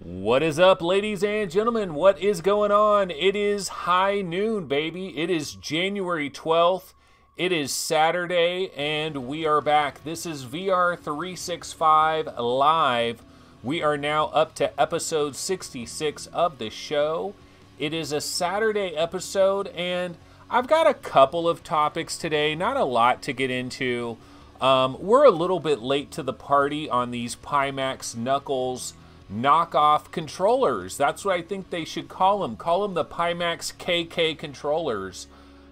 What is up, ladies and gentlemen? What is going on? It is high noon, baby. It is January 12th. It is Saturday, and we are back. This is VR365 Live. We are now up to episode 66 of the show. It is a Saturday episode, and I've got a couple of topics today. Not a lot to get into. We're a little bit late to the party on these Pimax Knuckles knockoff controllers. That's what I think they should call them. Call them the Pimax KK controllers,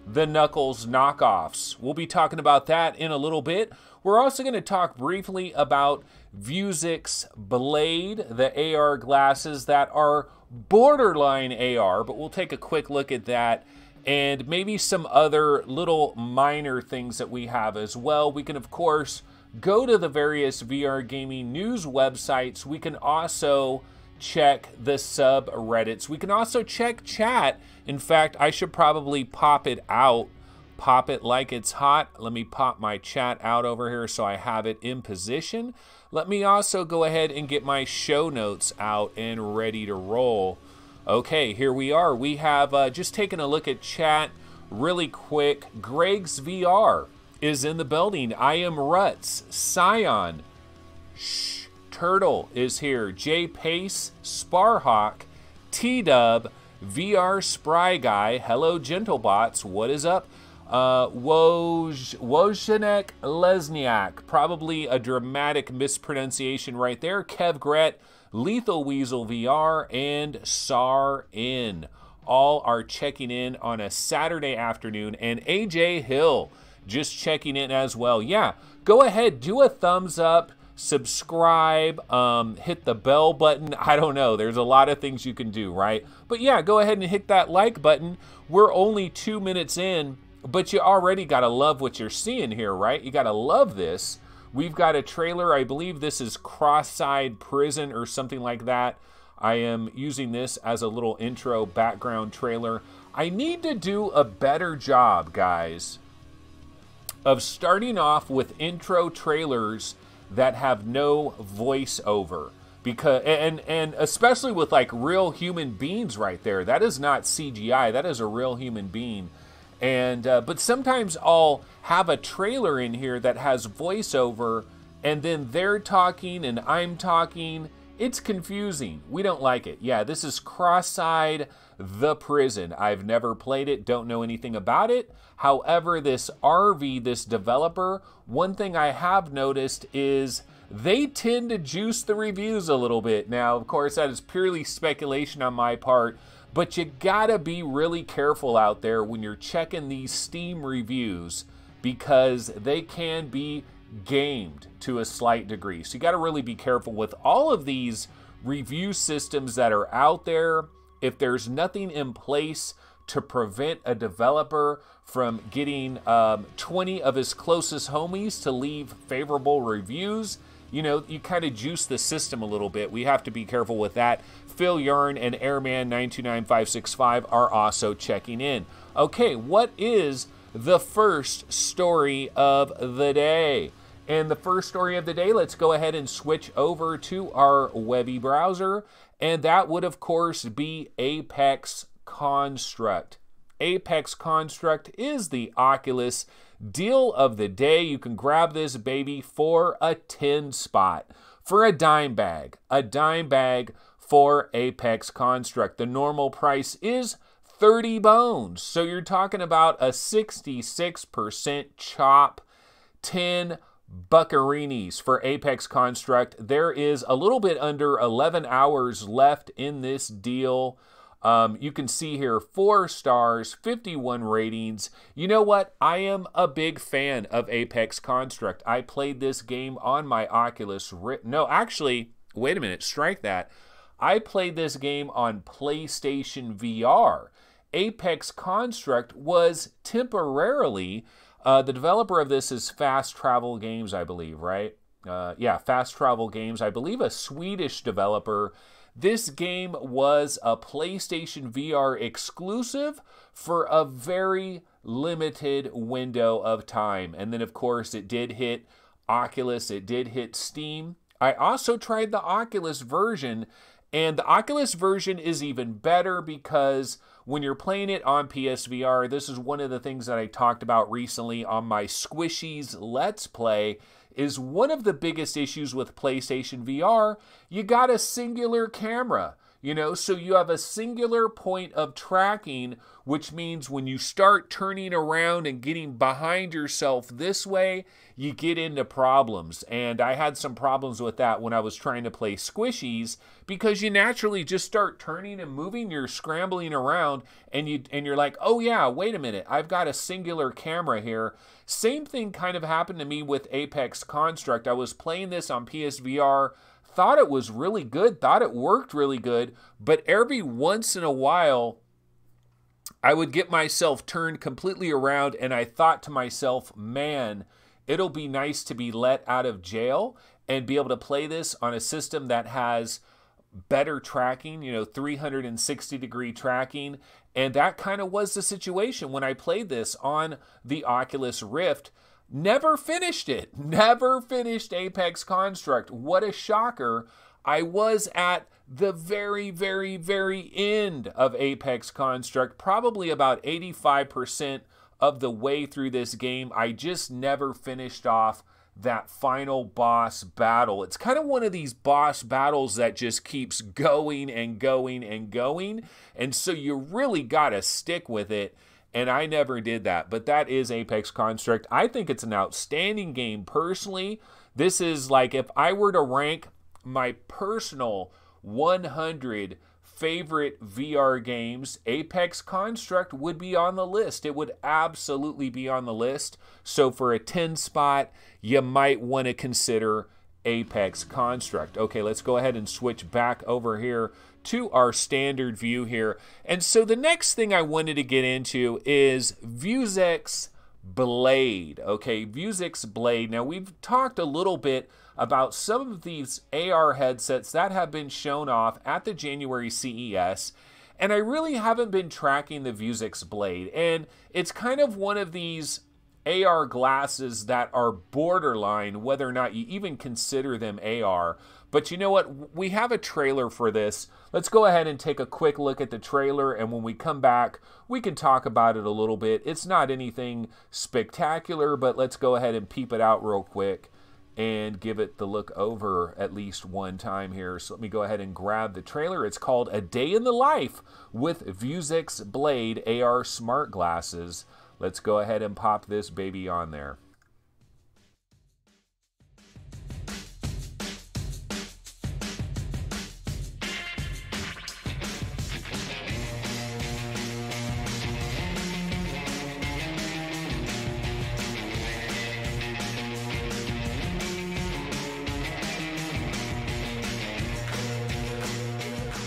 the Knuckles knockoffs. We'll be talking about that in a little bit. We're also going to talk briefly about Vuzix Blade, the AR glasses that are borderline AR, but we'll take a quick look at that and maybe some other little minor things that we have as well. We can, of course, go to the various VR gaming news websites. We can also check the subreddits. We can also check chat. In fact, I should probably pop it out. Pop it like it's hot. Let me pop my chat out over here so I have it in position. Let me also go ahead and get my show notes out and ready to roll. Okay, here we are. We have just taken a look at chat really quick. Greg's VR is in the building. I am Ruts. Scion. Turtle is here. J Pace. Sparhawk. T-Dub. VR Spry Guy. Hello, Gentlebots. What is up? Wojciech Lesniak. Probably a dramatic mispronunciation right there. Kev Gret. Lethal Weasel VR, and SAR In. All are checking in on a Saturday afternoon, and AJ Hill just checking in as well. Yeah, go ahead, do a thumbs up, subscribe, hit the bell button. I don't know, there's a lot of things you can do, right? But yeah, go ahead and hit that like button. We're only 2 minutes in, but you already gotta love what you're seeing here, right? You gotta love this. We've got a trailer. I believe this is Cross-Side Prison or something like that. I am using this as a little intro background trailer. I need to do a better job, guys, of starting off with intro trailers that have no voiceover. Because and especially with like real human beings right there. That is not CGI. That is a real human being. And but sometimes I'll have a trailer in here that has voiceover, and then they're talking and I'm talking. It's confusing. We don't like it. Yeah, this is Cross-Side the Prison. I've never played it, don't know anything about it. However, this RV, this developer, one thing I have noticed is they tend to juice the reviews a little bit. Now, of course, that is purely speculation on my part, but you gotta be really careful out there when you're checking these Steam reviews, because they can be gamed to a slight degree. So you gotta really be careful with all of these review systems that are out there. If there's nothing in place to prevent a developer from getting 20 of his closest homies to leave favorable reviews, you know, you kind of juice the system a little bit. We have to be careful with that. Phil Yarn and Airman929565 are also checking in. Okay, what is the first story of the day? And the first story of the day, let's go ahead and switch over to our Webby browser. And that would, of course, be Apex Construct. Apex Construct is the Oculus deal of the day. You can grab this baby for a 10 spot, for a dime bag for Apex Construct. The normal price is 30 bones. So you're talking about a 66% chop, 10 buccarinis for Apex Construct. There is a little bit under 11 hours left in this deal. You can see here 4 stars, 51 ratings. You know what? I am a big fan of Apex Construct. I played this game on my Oculus. No, actually, wait a minute, strike that. I played this game on PlayStation VR. Apex Construct was temporarily, the developer of this is Fast Travel Games, I believe, right? Yeah, Fast Travel Games, I believe a Swedish developer. This game was a PlayStation VR exclusive for a very limited window of time. And then, of course, it did hit Oculus, it did hit Steam. I also tried the Oculus version, And the Oculus version is even better because when you're playing it on PSVR, this is one of the things that I talked about recently on my Squishies Let's Play, is one of the biggest issues with PlayStation VR, you got a singular camera. You know, so you have a singular point of tracking, which means when you start turning around and getting behind yourself this way, you get into problems. And I had some problems with that when I was trying to play Squishies, because you naturally just start turning and moving, you're scrambling around, and you're like, oh yeah, wait a minute, I've got a singular camera here. Same thing kind of happened to me with Apex Construct. I was playing this on PSVR, thought it was really good, thought it worked really good, but every once in a while, I would get myself turned completely around, and I thought to myself, man, it'll be nice to be let out of jail and be able to play this on a system that has better tracking, you know, 360-degree tracking, and that kind of was the situation when I played this on the Oculus Rift. Never finished it. Never finished Apex Construct. What a shocker. I was at the very, very, very end of Apex Construct, probably about 85% of the way through this game. I just never finished off that final boss battle. It's kind of one of these boss battles that just keeps going and going and going, and so you really got to stick with it. And I never did that, but that is Apex Construct. I think it's an outstanding game personally. This is like, if I were to rank my personal 100 favorite VR games, Apex Construct would be on the list. It would absolutely be on the list. So for a 10 spot, you might want to consider Apex Construct. Okay, let's go ahead and switch back over here to our standard view here. And so the next thing I wanted to get into is Vuzix Blade. Okay, Vuzix Blade. Now, we've talked a little bit about some of these AR headsets that have been shown off at the January CES, and I really haven't been tracking the Vuzix Blade. And it's kind of one of these AR glasses that are borderline whether or not you even consider them AR. But you know what? We have a trailer for this. Let's go ahead and take a quick look at the trailer, and when we come back, we can talk about it a little bit. It's not anything spectacular, but let's go ahead and peep it out real quick and give it the look over at least one time here. So let me go ahead and grab the trailer. It's called A Day in the Life with Vuzix Blade AR Smart Glasses. Let's go ahead and pop this baby on there.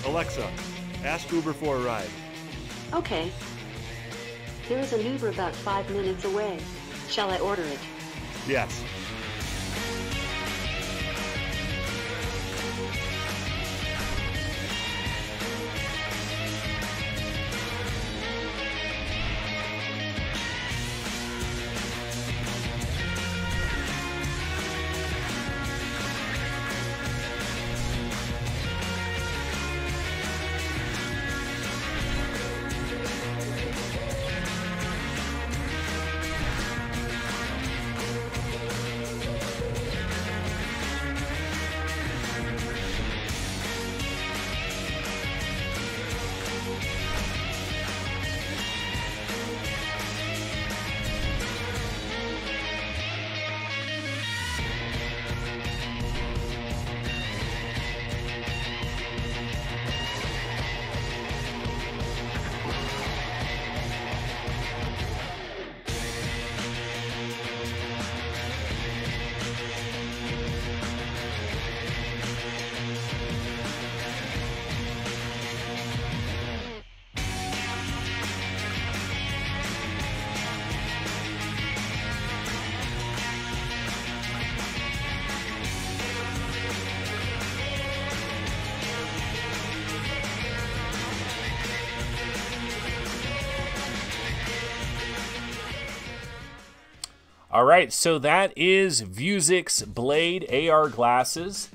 Alexa, ask Uber for a ride. Okay. There is an Uber about 5 minutes away. Shall I order it? Yes. All right, so that is Vuzix Blade AR glasses.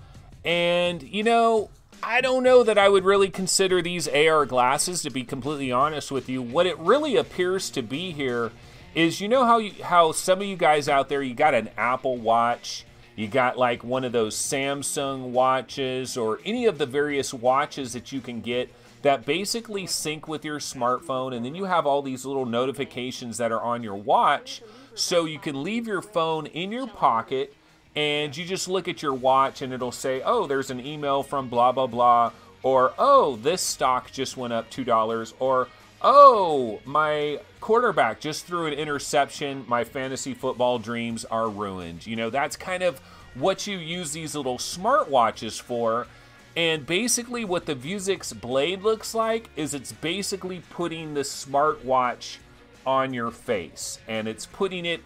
And, you know, I don't know that I would really consider these AR glasses, to be completely honest with you. What it really appears to be here is, you know how some of you guys out there, you got an Apple Watch, you got like one of those Samsung watches, or any of the various watches that you can get that basically sync with your smartphone, and then you have all these little notifications that are on your watch, so you can leave your phone in your pocket, and you just look at your watch and it'll say, oh, there's an email from blah, blah, blah, or, oh, this stock just went up $2, or, oh, my quarterback just threw an interception, my fantasy football dreams are ruined. You know, that's kind of what you use these little smartwatches for. And basically what the Vuzix Blade looks like is it's basically putting the smartwatch on your face, and it's putting it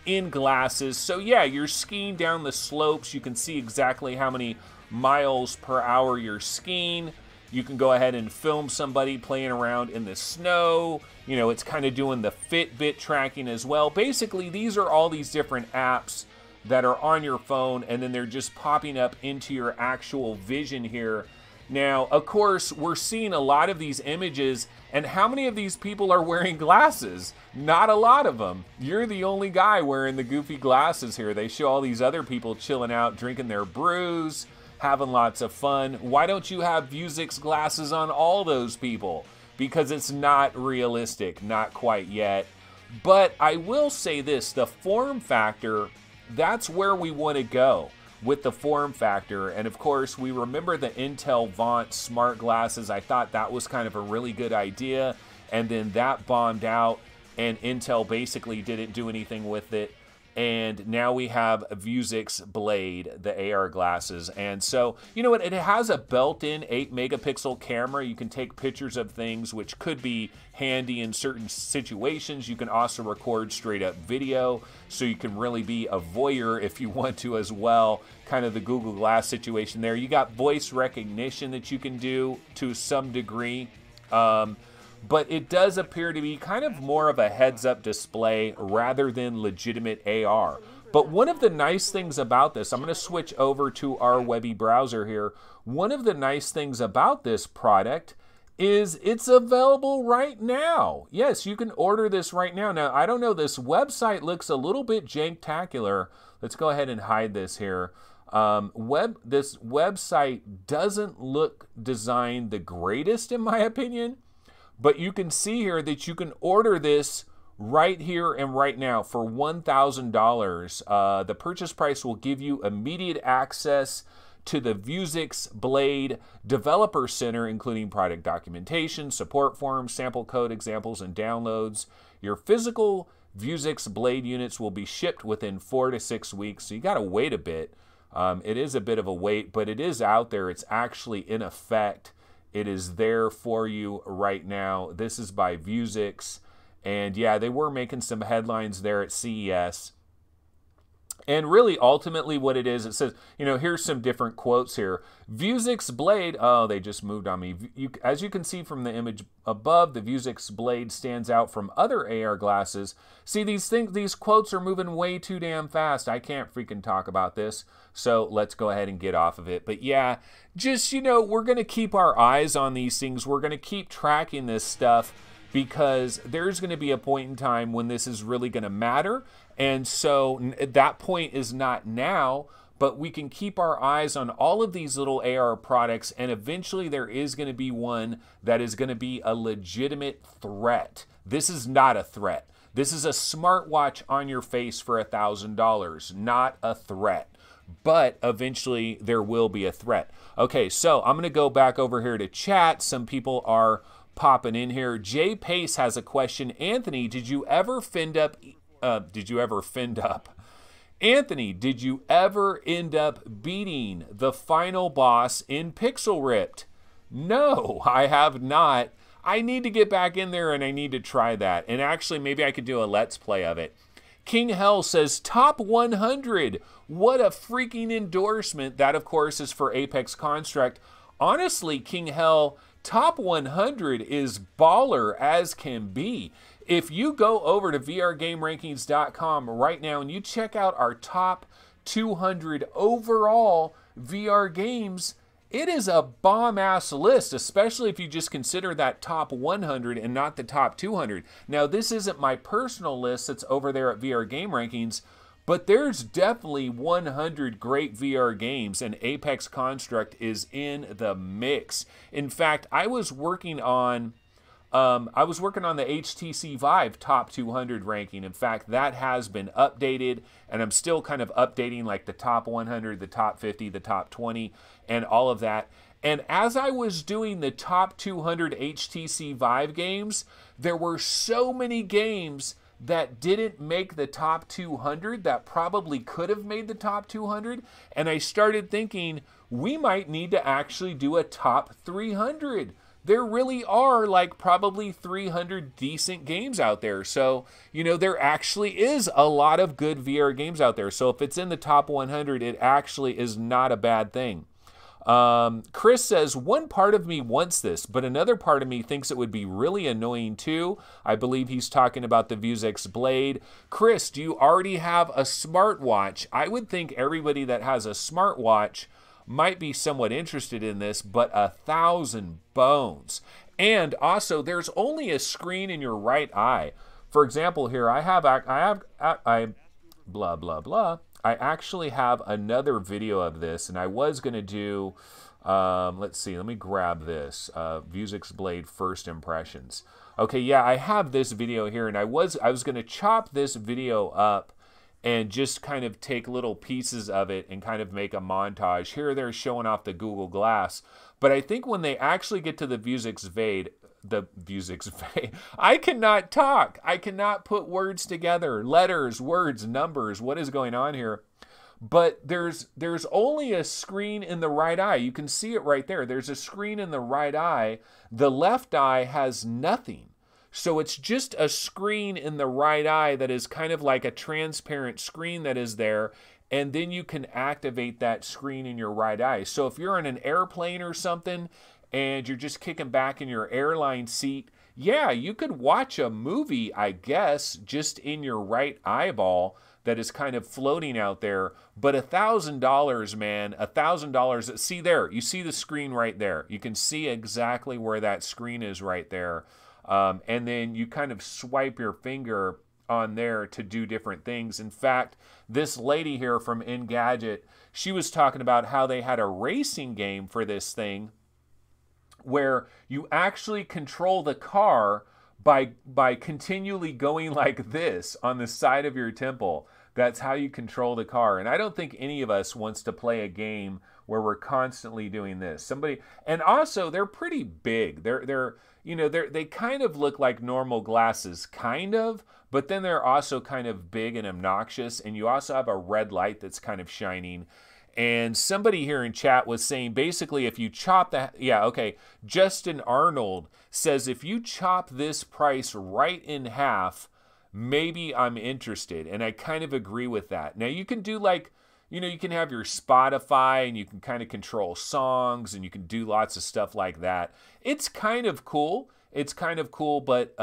in glasses. So yeah, you're skiing down the slopes. You can see exactly how many miles per hour you're skiing. You can go ahead and film somebody playing around in the snow. You know, it's kind of doing the Fitbit tracking as well. Basically, these are all these different apps that are on your phone, and then they're just popping up into your actual vision here. Now, of course, we're seeing a lot of these images, and how many of these people are wearing glasses? Not a lot of them. You're the only guy wearing the goofy glasses here. They show all these other people chilling out, drinking their brews, having lots of fun. Why don't you have Vuzix glasses on all those people? Because it's not realistic, not quite yet. But I will say this, the form factor, that's where we want to go with the form factor. And of course, we remember the Intel Vaunt smart glasses. I thought that was kind of a really good idea, and then that bombed out, and Intel basically didn't do anything with it. And now we have a Vuzix Blade, the AR glasses. And so, you know what, it has a built-in 8-megapixel camera. You can take pictures of things, which could be handy in certain situations. You can also record straight-up video, so you can really be a voyeur if you want to as well. Kind of the Google Glass situation there. You got voice recognition that you can do to some degree. But it does appear to be kind of more of a heads-up display rather than legitimate AR. But one of the nice things about this, I'm going to switch over to our Webby browser here. One of the nice things about this product is it's available right now. Yes, you can order this right now. Now, I don't know, this website looks a little bit janktacular. Let's go ahead and hide this here. This website doesn't look designed the greatest in my opinion. But you can see here that you can order this right here and right now for $1,000. The purchase price will give you immediate access to the Vuzix Blade Developer Center, including product documentation, support forums, sample code examples, and downloads. Your physical Vuzix Blade units will be shipped within 4 to 6 weeks, so you got to wait a bit. It is a bit of a wait, but it is out there. It's actually in effect. It is there for you right now. This is by Vuzix. And yeah, they were making some headlines there at CES. And really, ultimately what it is, it says, you know, here's some different quotes here. Vuzix Blade, oh, they just moved on me. As you can see from the image above, the Vuzix Blade stands out from other AR glasses. See, these quotes are moving way too damn fast. I can't freaking talk about this. So let's go ahead and get off of it. But yeah, just, you know, we're going to keep our eyes on these things. We're going to keep tracking this stuff, because there's going to be a point in time when this is really going to matter. And so that point is not now, but we can keep our eyes on all of these little AR products, and eventually there is going to be one that is going to be a legitimate threat. This is not a threat. This is a smartwatch on your face for $1,000, not a threat. But eventually there will be a threat. Okay, so I'm going to go back over here to chat. Some people are popping in here. Jay Pace has a question. Anthony, did you ever fend up? Anthony, did you ever end up beating the final boss in Pixel Ripped? No, I have not. I need to get back in there and I need to try that. And actually, maybe I could do a Let's Play of it. King Hell says, top 100. What a freaking endorsement. That, of course, is for Apex Construct. Honestly, King Hell, top 100 is baller as can be. If you go over to vrgamerankings.com right now and you check out our top 200 overall VR games, it is a bomb-ass list, especially if you just consider that top 100 and not the top 200. Now, this isn't my personal list that's over there at VR Game Rankings, but there's definitely 100 great VR games, and Apex Construct is in the mix. In fact, I was working on the HTC Vive Top 200 ranking. In fact, that has been updated, and I'm still kind of updating like the top 100, the top 50, the top 20, and all of that. And as I was doing the top 200 HTC Vive games, there were so many games that didn't make the top 200 that probably could have made the top 200. And I started thinking, we might need to actually do a top 300. There really are like probably 300 decent games out there. So, you know, there actually is a lot of good VR games out there. So if it's in the top 100, it actually is not a bad thing. Chris says, one part of me wants this, but another part of me thinks it would be really annoying too. I believe he's talking about the Vuzix Blade. Chris, do you already have a smartwatch? I would think everybody that has a smartwatch might be somewhat interested in this, but 1,000 bones. And also, there's only a screen in your right eye. For example, here I blah, blah, blah. I actually have another video of this, and I was going to do, let's see, let me grab this, Vuzix Blade First Impressions. Okay, yeah, I have this video here, and I was going to chop this video up and just kind of take little pieces of it and kind of make a montage. Here they're showing off the Google Glass, but I think when they actually get to the Vuzix Blade, I cannot talk. I cannot put words together, letters, words, numbers. What is going on here? But there's only a screen in the right eye. You can see it right there. There's a screen in the right eye. The left eye has nothing. So it's just a screen in the right eye that is kind of like a transparent screen that is there. And then you can activate that screen in your right eye. So if you're in an airplane or something, and you're just kicking back in your airline seat, yeah, you could watch a movie, I guess, just in your right eyeball that is kind of floating out there. But $1,000, man, $1,000. See there, you see the screen right there. You can see exactly where that screen is right there. And then you kind of swipe your finger on there to do different things. In fact, this lady here from Engadget, she was talking about how they had a racing game for this thing, where you actually control the car by continually going like this on the side of your temple. That's how you control the car. And I don't think any of us wants to play a game where we're constantly doing this. And also they're pretty big. They kind of look like normal glasses, kind of, but then they're also kind of big and obnoxious. And you also have a red light that's kind of shining. And somebody here in chat was saying, basically, if you chop that, Justin Arnold says, if you chop this price right in half, maybe I'm interested. And I kind of agree with that. Now, you can do you can have your Spotify, and you can kind of control songs, and you can do lots of stuff like that. It's kind of cool. But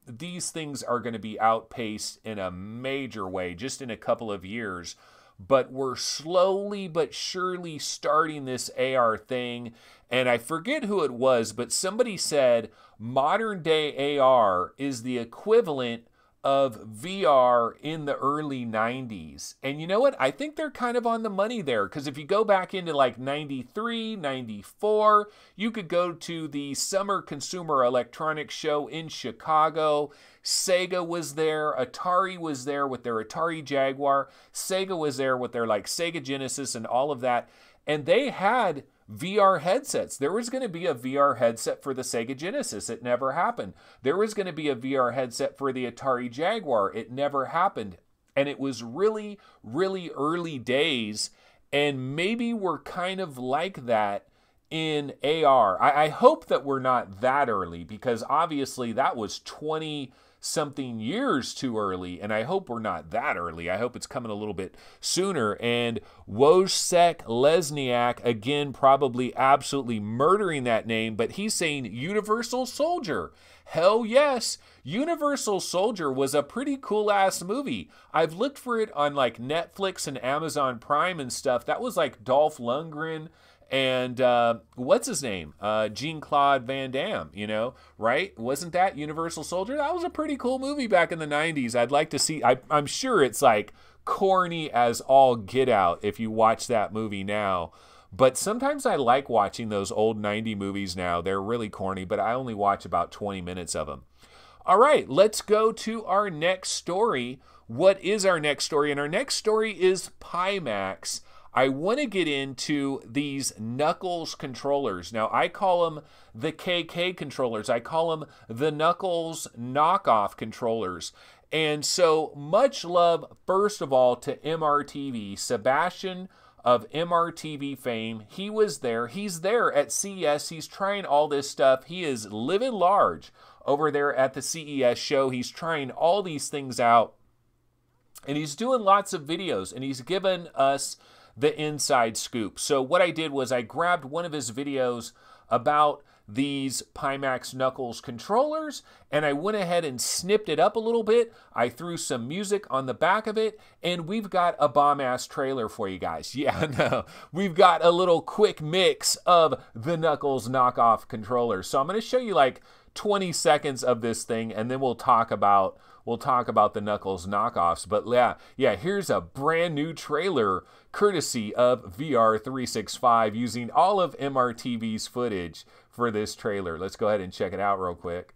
these things are going to be outpaced in a major way, just in a couple of years. But we're slowly but surely starting this AR thing. And I forget who it was, but somebody said modern day AR is the equivalent of VR in the early 90s. And you know what? I think they're kind of on the money there. Because if you go back into like 93, 94, you could go to the Summer Consumer Electronics Show in Chicago. Sega was there. Atari was there with their Atari Jaguar. Sega was there with their like Sega Genesis and all of that. And they had VR headsets. There was going to be a VR headset for the Sega Genesis. It never happened. There was going to be a VR headset for the Atari Jaguar. It never happened. And it was really, really early days. And maybe we're kind of like that in AR. I hope that we're not that early, because obviously that was 20-something years too early, and I hope we're not that early. I hope it's coming a little bit sooner. And Wojciech Lesniak, again, probably absolutely murdering that name, but he's saying Universal Soldier. Hell yes, Universal Soldier was a pretty cool-ass movie. I've looked for it on like Netflix and Amazon Prime and stuff. That was like Dolph Lundgren And what's his name? Jean-Claude Van Damme, you know, right? Wasn't that Universal Soldier? That was a pretty cool movie back in the 90s. I'd like to see, I'm sure it's like corny as all get out if you watch that movie now. But sometimes I like watching those old 90 movies now. They're really corny, but I only watch about 20 minutes of them. All right, let's go to our next story. What is our next story? And our next story is Pimax. I want to get into these Knuckles controllers. Now, I call them the KK controllers. I call them the Knuckles Knockoff controllers. And so much love, first of all, to MRTV. Sebastian of MRTV fame. He was there. He's there at CES. He's trying all this stuff. He is living large over there at the CES show. He's trying all these things out. And he's doing lots of videos. And he's given us the inside scoop. So what I did was I grabbed one of his videos about these Pimax Knuckles controllers, and I went ahead and snipped it up a little bit. I threw some music on the back of it, and we've got a bomb-ass trailer for you guys. Yeah, no, we've got a little quick mix of the Knuckles Knockoff controllers. So I'm going to show you like 20 seconds of this thing, and then we'll talk about the Knuckles Knockoffs. But yeah, here's a brand new trailer courtesy of VR365 using all of MRTV's footage for this trailer. Let's go ahead and check it out real quick.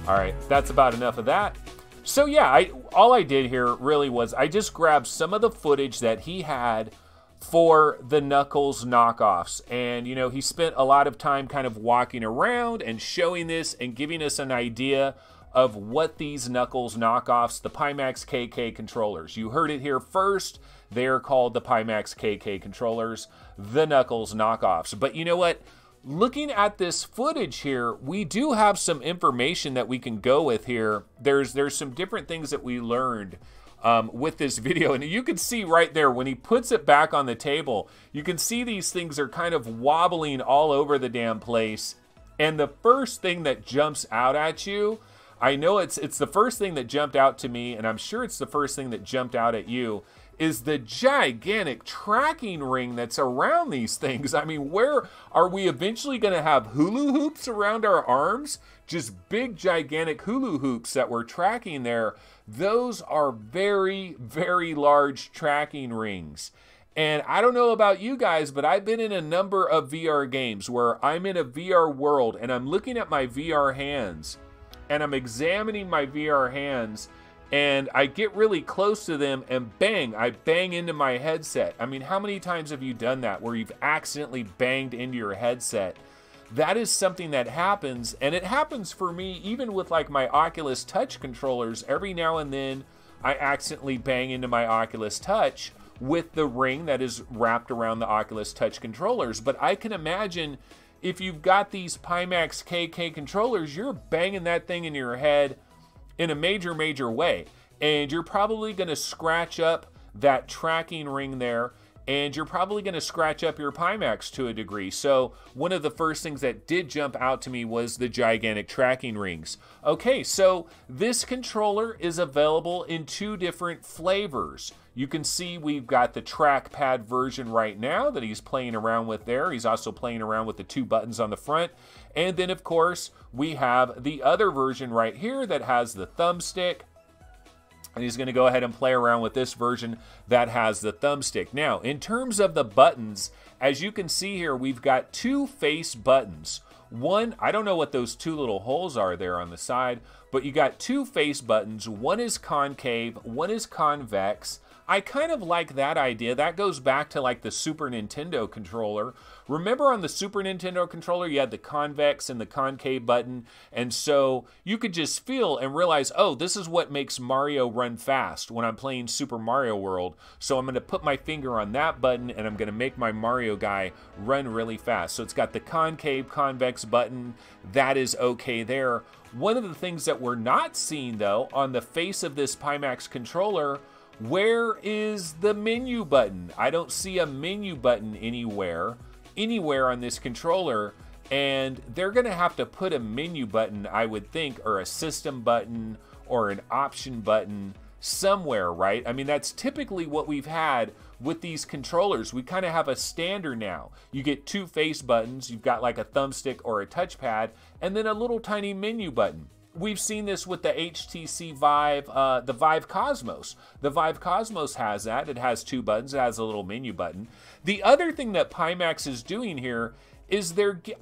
All right, that's about enough of that. So yeah, all I did here really was I just grabbed some of the footage that he had for the Knuckles Knockoffs. And, you know, he spent a lot of time kind of walking around and showing this and giving us an idea of what these Knuckles Knockoffs, the Pimax KK controllers. You heard it here first. They're called the Pimax KK controllers, the Knuckles Knockoffs. But you know what? Looking at this footage here, we do have some information that we can go with here. There's some different things that we learned with this video. And you can see right there, when he puts it back on the table, you can see these things are kind of wobbling all over the damn place. And the first thing that jumps out at you, I know it's the first thing that jumped out to me, and I'm sure it's the first thing that jumped out at you, is the gigantic tracking ring that's around these things. I mean, where are we eventually going to have hula hoops around our arms? Just big, gigantic hula hoops that we're tracking there. Those are very, very large tracking rings. And I don't know about you guys, but I've been in a number of VR games where I'm in a VR world and I'm looking at my VR hands and I'm examining my VR hands, and I get really close to them and bang, I bang into my headset. I mean, how many times have you done that where you've accidentally banged into your headset? That is something that happens, and it happens for me even with like my Oculus Touch controllers. Every now and then I accidentally bang into my Oculus Touch with the ring that is wrapped around the Oculus Touch controllers. But I can imagine if you've got these Pimax KK controllers, you're banging that thing in your head in a major way, and you're probably going to scratch up that tracking ring there, and you're probably going to scratch up your Pimax to a degree. So one of the first things that did jump out to me was the gigantic tracking rings. Okay, so this controller is available in 2 different flavors. You can see we've got the trackpad version right now that he's playing around with there. He's also playing around with the 2 buttons on the front. And then, of course, we have the other version right here that has the thumbstick. And he's going to go ahead and play around with this version that has the thumbstick. Now, in terms of the buttons, as you can see here, we've got 2 face buttons. One, I don't know what those 2 little holes are there on the side, but you got 2 face buttons. One is concave, one is convex. I kind of like that idea. That goes back to like the Super Nintendo controller. Remember on the Super Nintendo controller, you had the convex and the concave button, and so you could just feel and realize, oh, this is what makes Mario run fast when I'm playing Super Mario World. So I'm going to put my finger on that button, and I'm going to make my Mario guy run really fast. So it's got the concave, convex button. That is okay there. One of the things that we're not seeing, though, on the face of this Pimax controller, where is the menu button? I don't see a menu button anywhere on this controller, and they're going to have to put a menu button, I would think, or a system button or an option button somewhere, right? I mean, that's typically what we've had with these controllers. We kind of have a standard now. You get 2 face buttons, you've got like a thumbstick or a touchpad, and then a little tiny menu button. We've seen this with the HTC Vive, the Vive Cosmos. The Vive Cosmos has that. It has 2 buttons. It has a little menu button. The other thing that Pimax is doing here is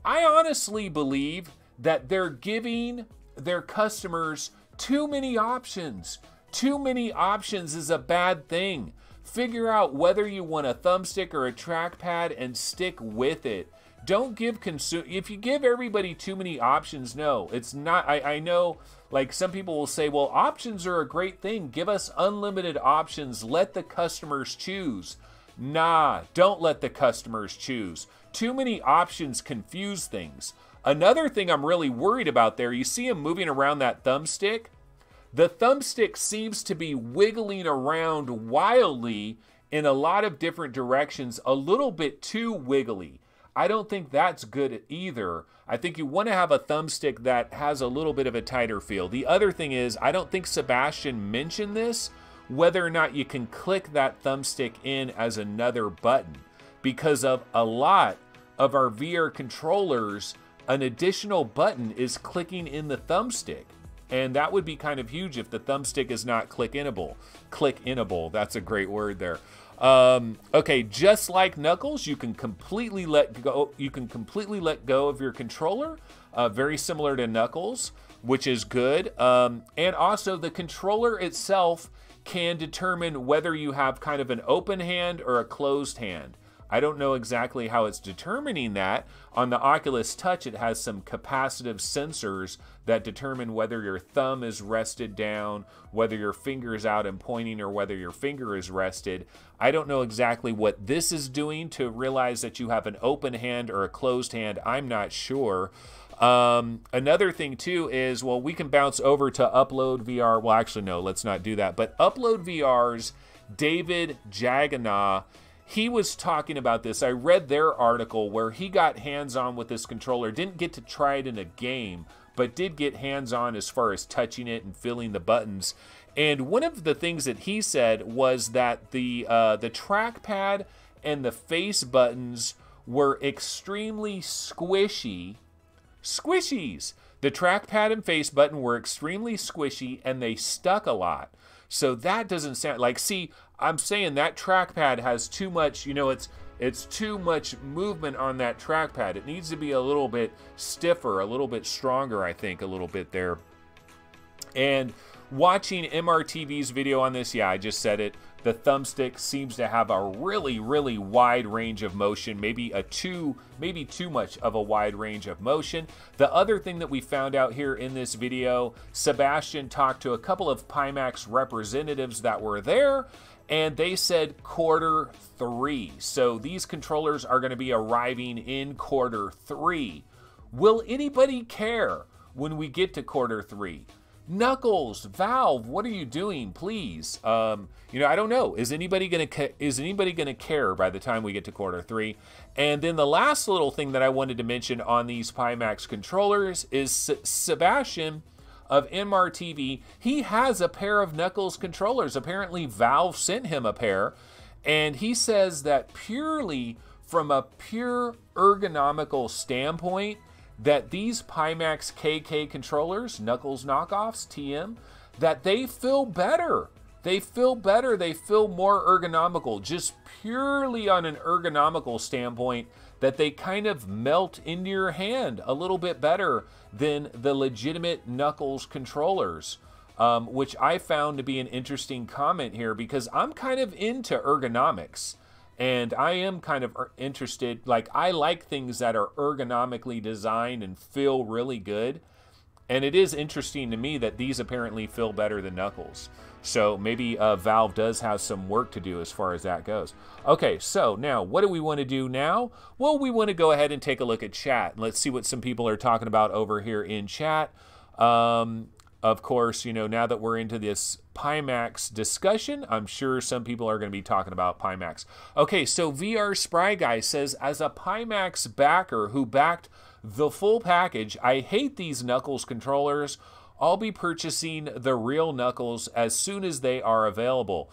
I honestly believe that they're giving their customers too many options. Too many options is a bad thing. Figure out whether you want a thumbstick or a trackpad and stick with it. Don't give if you give everybody too many options, no, it's not. I know, like, some people will say, well, options are a great thing. Give us unlimited options. Let the customers choose. Nah, don't let the customers choose. Too many options confuse things. Another thing I'm really worried about there, you see him moving around that thumbstick? The thumbstick seems to be wiggling around wildly in a lot of different directions, a little bit too wiggly. I don't think that's good either. I think you want to have a thumbstick that has a little bit of a tighter feel. The other thing is, I don't think Sebastian mentioned this, whether or not you can click that thumbstick in as another button. Because of a lot of our VR controllers, an additional button is clicking in the thumbstick. And that would be kind of huge if the thumbstick is not click-inable. Click-inable, that's a great word there. Okay, just like Knuckles, you can completely let go. You can completely let go of your controller, very similar to Knuckles, which is good. And also, the controller itself can determine whether you have kind of an open hand or a closed hand. I don't know exactly how it's determining that. On the Oculus Touch, it has some capacitive sensors that determine whether your thumb is rested down, whether your finger is out and pointing, or whether your finger is rested. I don't know exactly what this is doing to realize that you have an open hand or a closed hand. I'm not sure. Another thing too is, well, we can bounce over to Upload VR. Well, actually, no, let's not do that. But Upload VR's David Jagana, he was talking about this. I read their article where he got hands-on with this controller. Didn't get to try it in a game, but did get hands-on as far as touching it and feeling the buttons. And one of the things that he said was that the trackpad and the face buttons were extremely squishy. Squishies! The trackpad and face button were extremely squishy, and they stuck a lot. So that doesn't sound like, see, I'm saying that trackpad has too much, you know, it's too much movement on that trackpad. It needs to be a little bit stiffer, a little bit stronger, I think, a little bit there. And watching MRTV's video on this, yeah, I just said it, the thumbstick seems to have a really, really wide range of motion, maybe too much of a wide range of motion. The other thing that we found out here in this video, Sebastian talked to a couple of Pimax representatives that were there, and they said Q3. So these controllers are going to be arriving in Q3. Will anybody care when we get to Q3? Knuckles, Valve, what are you doing, please? You know, I don't know. Is anybody gonna care by the time we get to Q3? And then the last little thing that I wanted to mention on these Pimax controllers is Sebastian of MRTV. He has a pair of Knuckles controllers. Apparently, Valve sent him a pair, and he says that purely from a pure ergonomical standpoint, that these Pimax KK controllers, Knuckles knockoffs, TM, that they feel better. They feel better. They feel more ergonomical, just purely on an ergonomical standpoint, that they kind of melt into your hand a little bit better than the legitimate Knuckles controllers. which I found to be an interesting comment here because I'm kind of into ergonomics. And I am kind of interested, like I like things that are ergonomically designed and feel really good. And it is interesting to me that these apparently feel better than Knuckles. So maybe Valve does have some work to do as far as that goes. Okay, so now what do we want to do now? Well, we want to go ahead and take a look at chat. Let's see what some people are talking about over here in chat. Of course, you know, now that we're into this Pimax discussion, I'm sure some people are going to be talking about Pimax. Okay, so VR Spry Guy says, as a Pimax backer who backed the full package, I hate these Knuckles controllers. I'll be purchasing the real Knuckles as soon as they are available.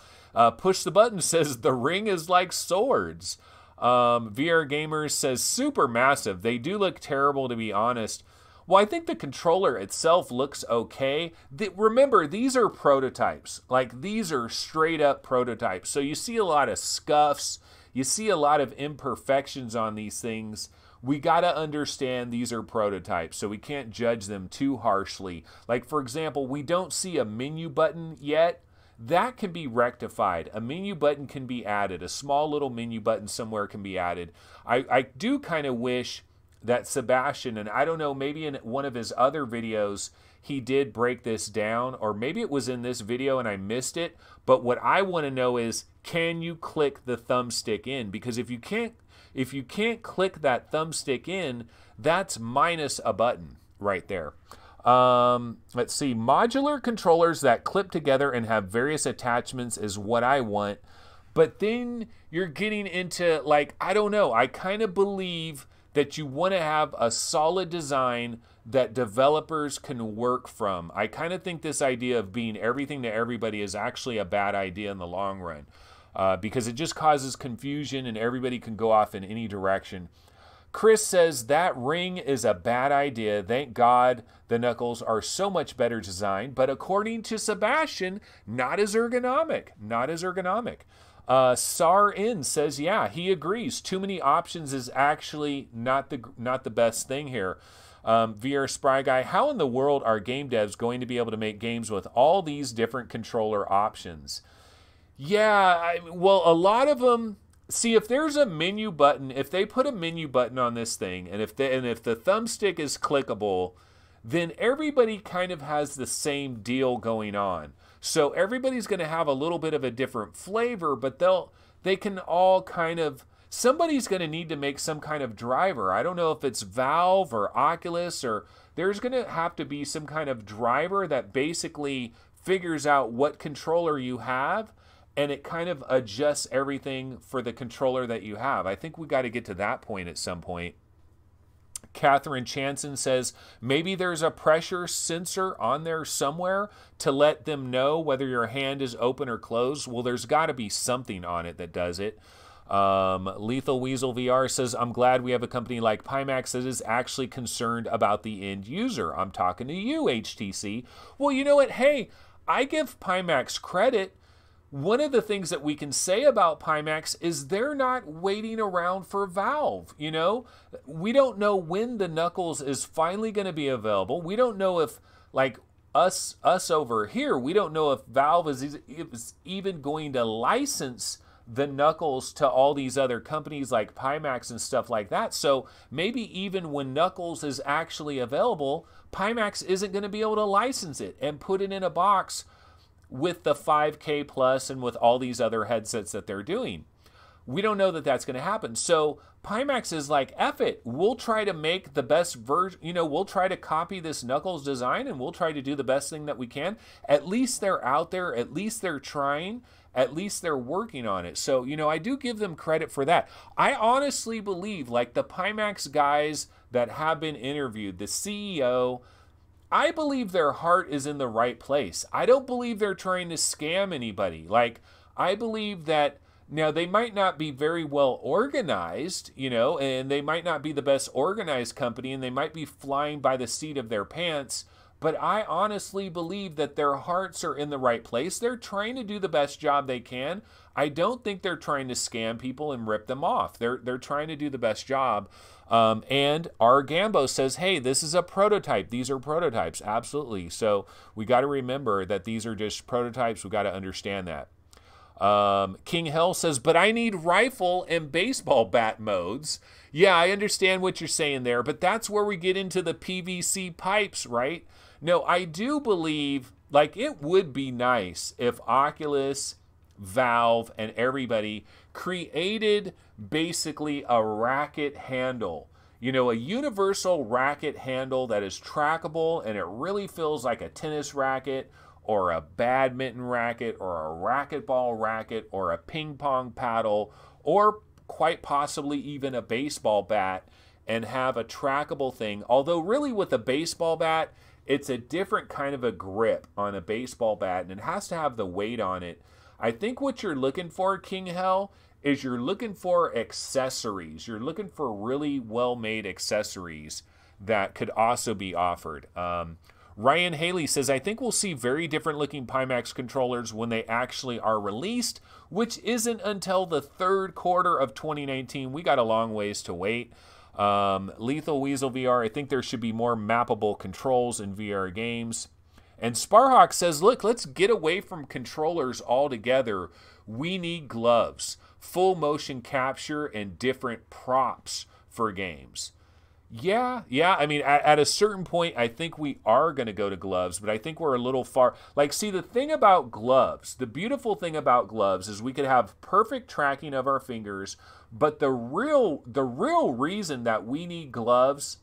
Push the Button says, the ring is like swords. VR Gamers says, super massive. They do look terrible, to be honest. Well, I think the controller itself looks okay. Remember, these are prototypes. Like, these are straight up prototypes. So you see a lot of scuffs. You see a lot of imperfections on these things. We got to understand these are prototypes, so we can't judge them too harshly. Like, for example, we don't see a menu button yet. That can be rectified. A menu button can be added. A small little menu button somewhere can be added. I do kind of wish that Sebastian, and I don't know, maybe in one of his other videos, he did break this down, or maybe it was in this video and I missed it. But what I want to know is, can you click the thumbstick in? Because if you can't click that thumbstick in, that's minus a button right there. Let's see, modular controllers that clip together and have various attachments is what I want. But then you're getting into, like, I don't know, I kind of believe that you want to have a solid design that developers can work from. I kind of think this idea of being everything to everybody is actually a bad idea in the long run, because it just causes confusion and everybody can go off in any direction. Chris says that ring is a bad idea. Thank God the Knuckles are so much better designed, but according to Sebastian, not as ergonomic. Not as ergonomic. Sar In says, yeah, he agrees. Too many options is actually not the best thing here. VR Spry Guy, how in the world are game devs going to be able to make games with all these different controller options? Yeah, well, a lot of them. See, if there's a menu button, if they put a menu button on this thing, and if the thumbstick is clickable, then everybody kind of has the same deal going on. So everybody's going to have a little bit of a different flavor, but they can all kind of, somebody's going to need to make some kind of driver. I don't know if it's Valve or Oculus, or there's going to have to be some kind of driver that basically figures out what controller you have, and it kind of adjusts everything for the controller that you have. I think we got to get to that point at some point. Catherine Chanson says, maybe there's a pressure sensor on there somewhere to let them know whether your hand is open or closed. Well, there's got to be something on it that does it. Lethal Weasel VR says, I'm glad we have a company like Pimax that is actually concerned about the end user. I'm talking to you, HTC. Well, you know what? Hey, I give Pimax credit. One of the things that we can say about Pimax is they're not waiting around for Valve. You know, we don't know when the Knuckles is finally going to be available. We don't know if, like, us over here, we don't know if Valve is even going to license the Knuckles to all these other companies like Pimax and stuff like that. So maybe even when Knuckles is actually available, Pimax isn't going to be able to license it and put it in a box with the 5K Plus and with all these other headsets that they're doing. We don't know that that's going to happen. So Pimax is like, F it. We'll try to make the best version. You know, we'll try to copy this Knuckles design and we'll try to do the best thing that we can. At least they're out there. At least they're trying. At least they're working on it. So, you know, I do give them credit for that. I honestly believe, like the Pimax guys that have been interviewed, the CEO, I believe their heart is in the right place. I don't believe they're trying to scam anybody. Like, I believe that, now they might not be very well organized, you know, and they might not be the best organized company, and they might be flying by the seat of their pants, but I honestly believe that their hearts are in the right place. They're trying to do the best job they can. I don't think they're trying to scam people and rip them off. They're trying to do the best job. And our Gambo says, hey, this is a prototype. These are prototypes. Absolutely. So we got to remember that these are just prototypes. We got to understand that. King Hell says, but I need rifle and baseball bat modes. Yeah, I understand what you're saying there, but that's where we get into the PVC pipes, right? No, I do believe, like, it would be nice if Oculus, Valve, and everybody created basically a racket handle. You know, a universal racket handle that is trackable and it really feels like a tennis racket or a badminton racket or a racquetball racket or a ping pong paddle or quite possibly even a baseball bat, and have a trackable thing. Although really with a baseball bat, it's a different kind of a grip on a baseball bat and it has to have the weight on it. I think what you're looking for, King Hell, is you're looking for accessories. You're looking for really well-made accessories that could also be offered. Ryan Haley says, I think we'll see very different looking Pimax controllers when they actually are released, which isn't until the third quarter of 2019. We got a long ways to wait. Lethal Weasel VR, I think there should be more mappable controls in VR games. And Sparhawk says, look, let's get away from controllers altogether. We need gloves, full motion capture, and different props for games. Yeah. I mean, at a certain point, I think we are going to go to gloves, but I think we're a little far. Like, see, the thing about gloves, the beautiful thing about gloves is we could have perfect tracking of our fingers, but the real reason that we need gloves,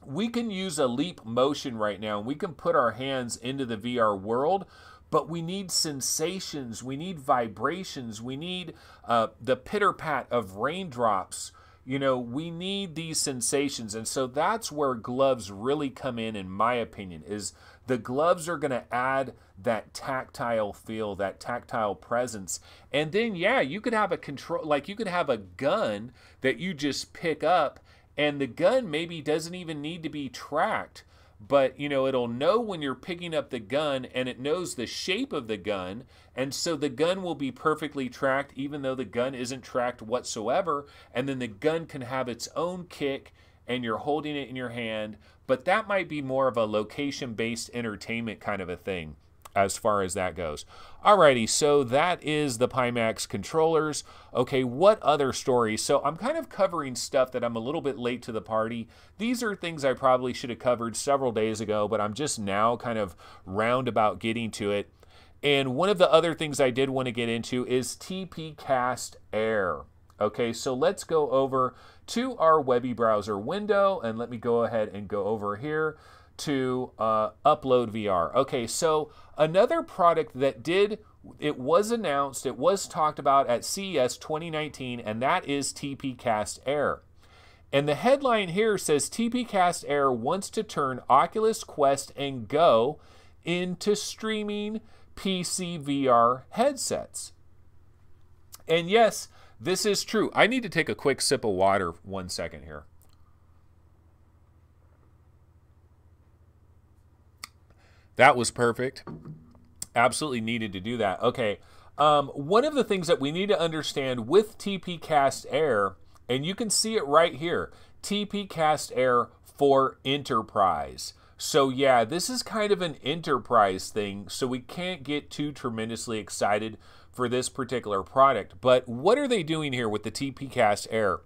we can use a leap motion right now, and we can put our hands into the VR world, but we need sensations, we need vibrations, we need the pitter-pat of raindrops. You know, we need these sensations. And so that's where gloves really come in my opinion, is the gloves are going to add that tactile feel, that tactile presence. And then, yeah, you could have a control, like you could have a gun that you just pick up, and the gun maybe doesn't even need to be tracked. But, you know, it'll know when you're picking up the gun, and it knows the shape of the gun. And so the gun will be perfectly tracked, even though the gun isn't tracked whatsoever. And then the gun can have its own kick, and you're holding it in your hand. But that might be more of a location-based entertainment kind of a thing, as far as that goes. Alrighty, so that is the Pimax controllers. Okay, what other stories? So I'm kind of covering stuff that I'm a little bit late to the party. These are things I probably should have covered several days ago, but I'm just now kind of roundabout getting to it. And one of the other things I did want to get into is TPCast Air. Okay, so let's go over to our Webby browser window, and let me go ahead and go over here to Upload VR. Okay, so another product that it was announced, it was talked about at CES 2019, and that is TPCast Air. And the headline here says TPCast Air wants to turn Oculus Quest and Go into streaming PC VR headsets. And yes, this is true. I need to take a quick sip of water 1 second here. That was perfect. Absolutely needed to do that. Okay, one of the things that we need to understand with TPCast Air, and you can see it right here, TPCast Air for Enterprise. So yeah, this is kind of an enterprise thing, so we can't get too tremendously excited for this particular product. But what are they doing here with the TPCast Air?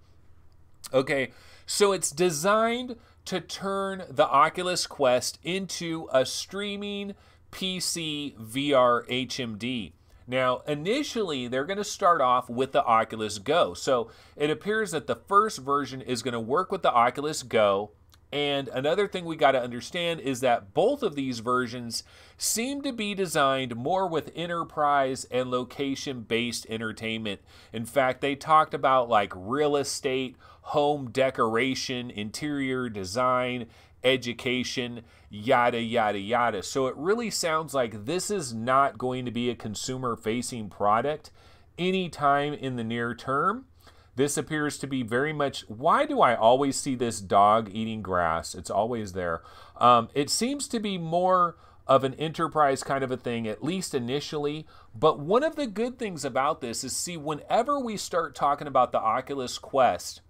Okay, so it's designed to turn the Oculus Quest into a streaming PC VR HMD. Now, initially, they're going to start off with the Oculus Go. So it appears that the first version is going to work with the Oculus Go. And another thing we got to understand is that both of these versions seem to be designed more with enterprise and location-based entertainment. In fact, they talked about like real estate, home decoration, interior design, education, yada, yada, yada. So it really sounds like this is not going to be a consumer-facing product anytime in the near term. This appears to be very much, why do I always see this dog eating grass? It's always there. It seems to be more of an enterprise kind of a thing, at least initially. But one of the good things about this is, see, whenever we start talking about the Oculus Quest,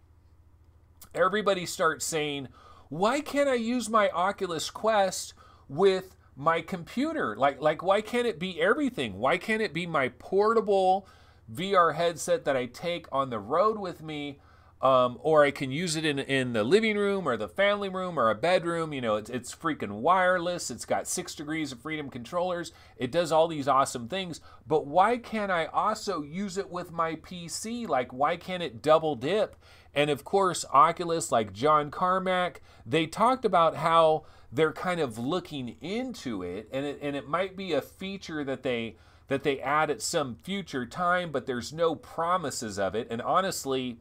everybody starts saying, why can't I use my Oculus Quest with my computer? Like why can't it be everything? Why can't it be my portable VR headset that I take on the road with me? Or I can use it in the living room or the family room or a bedroom. You know, it's freaking wireless. It's got 6 degrees of freedom controllers. It does all these awesome things. But why can't I also use it with my PC? Like, why can't it double dip? And of course, Oculus, like John Carmack, they talked about how they're kind of looking into it, and it might be a feature that they add at some future time, but there's no promises of it. And honestly,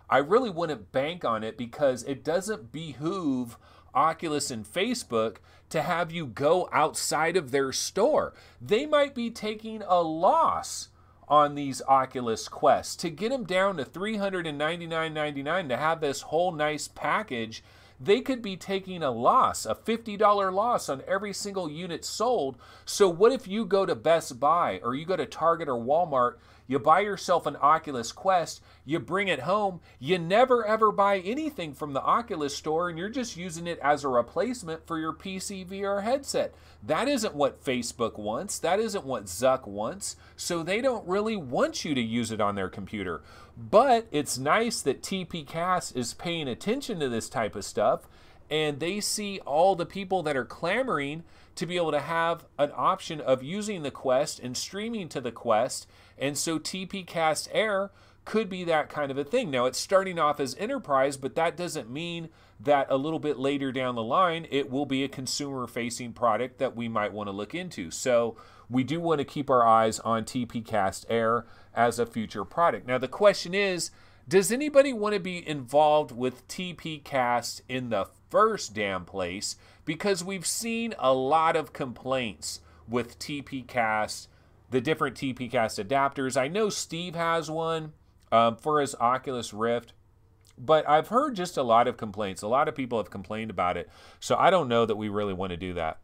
I really wouldn't bank on it, because it doesn't behoove Oculus and Facebook to have you go outside of their store. They might be taking a loss on these Oculus Quests. To get them down to $399.99 to have this whole nice package, they could be taking a loss, a $50 loss on every single unit sold. So what if you go to Best Buy or you go to Target or Walmart, you buy yourself an Oculus Quest, you bring it home, you never ever buy anything from the Oculus store, and you're just using it as a replacement for your PC VR headset. That isn't what Facebook wants. That isn't what Zuck wants. So they don't really want you to use it on their computer. But it's nice that TPCast is paying attention to this type of stuff, and they see all the people that are clamoring to be able to have an option of using the Quest and streaming to the Quest. And so TPCast Air could be that kind of a thing. Now, it's starting off as enterprise, but that doesn't mean that a little bit later down the line, it will be a consumer-facing product that we might want to look into. So we do want to keep our eyes on TPCast Air as a future product. Now, the question is, does anybody want to be involved with TPCast in the first damn place? Because we've seen a lot of complaints with TPCast, the different TPCast adapters. I know Steve has one for his Oculus Rift, but I've heard just a lot of complaints. A lot of people have complained about it. So I don't know that we really want to do that.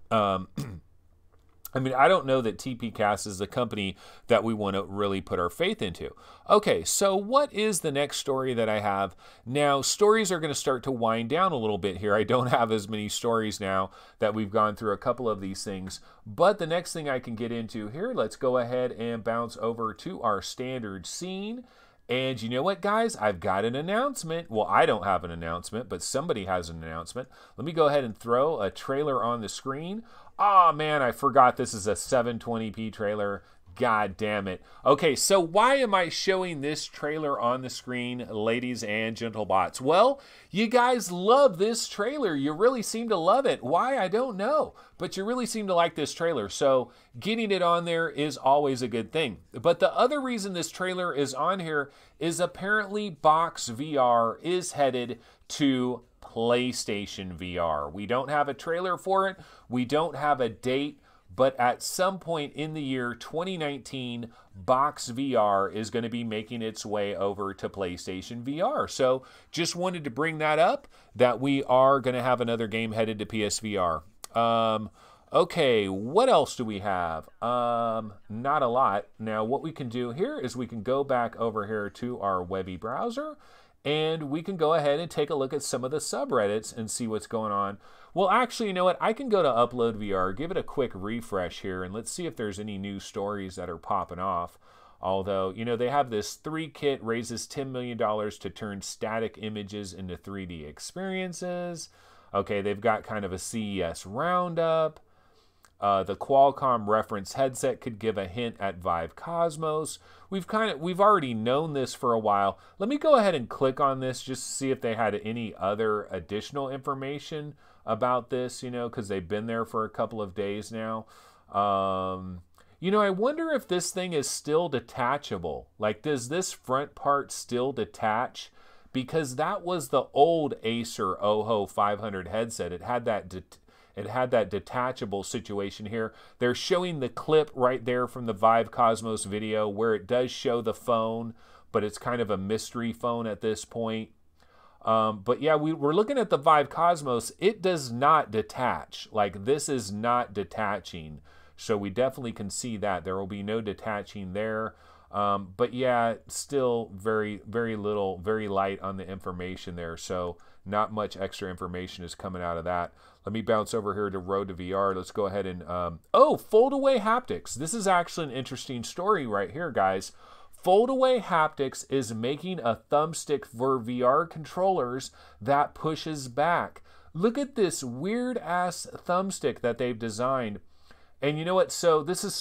I mean, I don't know that TPCast is the company that we want to really put our faith into. Okay, so what is the next story that I have? Now, stories are going to start to wind down a little bit here. I don't have as many stories now that we've gone through a couple of these things. But the next thing I can get into here, let's go ahead and bounce over to our standard scene. And you know what, guys? I've got an announcement. Well, I don't have an announcement, but somebody has an announcement. Let me go ahead and throw a trailer on the screen. Oh, man, I forgot this is a 720p trailer. God damn it. Okay, so why am I showing this trailer on the screen, ladies and gentlebots? Well, you guys love this trailer. You really seem to love it. Why? I don't know. But you really seem to like this trailer. So getting it on there is always a good thing. But the other reason this trailer is on here is apparently Box VR is headed to PlayStation VR. We don't have a trailer for it. We don't have a date. But at some point in the year 2019, Box VR is going to be making its way over to PlayStation VR. So just wanted to bring that up, that we are going to have another game headed to PSVR. Okay, what else do we have? Not a lot. Now, what we can do here is we can go back over here to our Webby browser, and we can go ahead and take a look at some of the subreddits and see what's going on. Well, actually, you know what? I can go to Upload VR, give it a quick refresh here, and let's see if there's any new stories that are popping off. Although, you know, they have this 3 kit raises $10 million to turn static images into 3D experiences. Okay, they've got kind of a CES roundup. The Qualcomm reference headset could give a hint at Vive Cosmos. We've already known this for a while. Let me go ahead and click on this just to see if they had any other additional information about this, you know, because they've been there for a couple of days now. You know, I wonder if this thing is still detachable. Like, does this front part still detach? Because that was the old Acer Oho 500 headset. It had that detachable situation here. They're showing the clip right there from the Vive Cosmos video where it does show the phone, but it's kind of a mystery phone at this point. But yeah, we're looking at the Vive Cosmos. It does not detach. Like, this is not detaching. So we definitely can see that. There will be no detaching there. But yeah, still very, very little, very light on the information there. So not much extra information is coming out of that. Let me bounce over here to Road to VR. Let's go ahead and, oh, Foldaway haptics. This is actually an interesting story right here, guys. Foldaway Haptics is making a thumbstick for VR controllers that pushes back. Look at this weird-ass thumbstick that they've designed. And you know what? So this is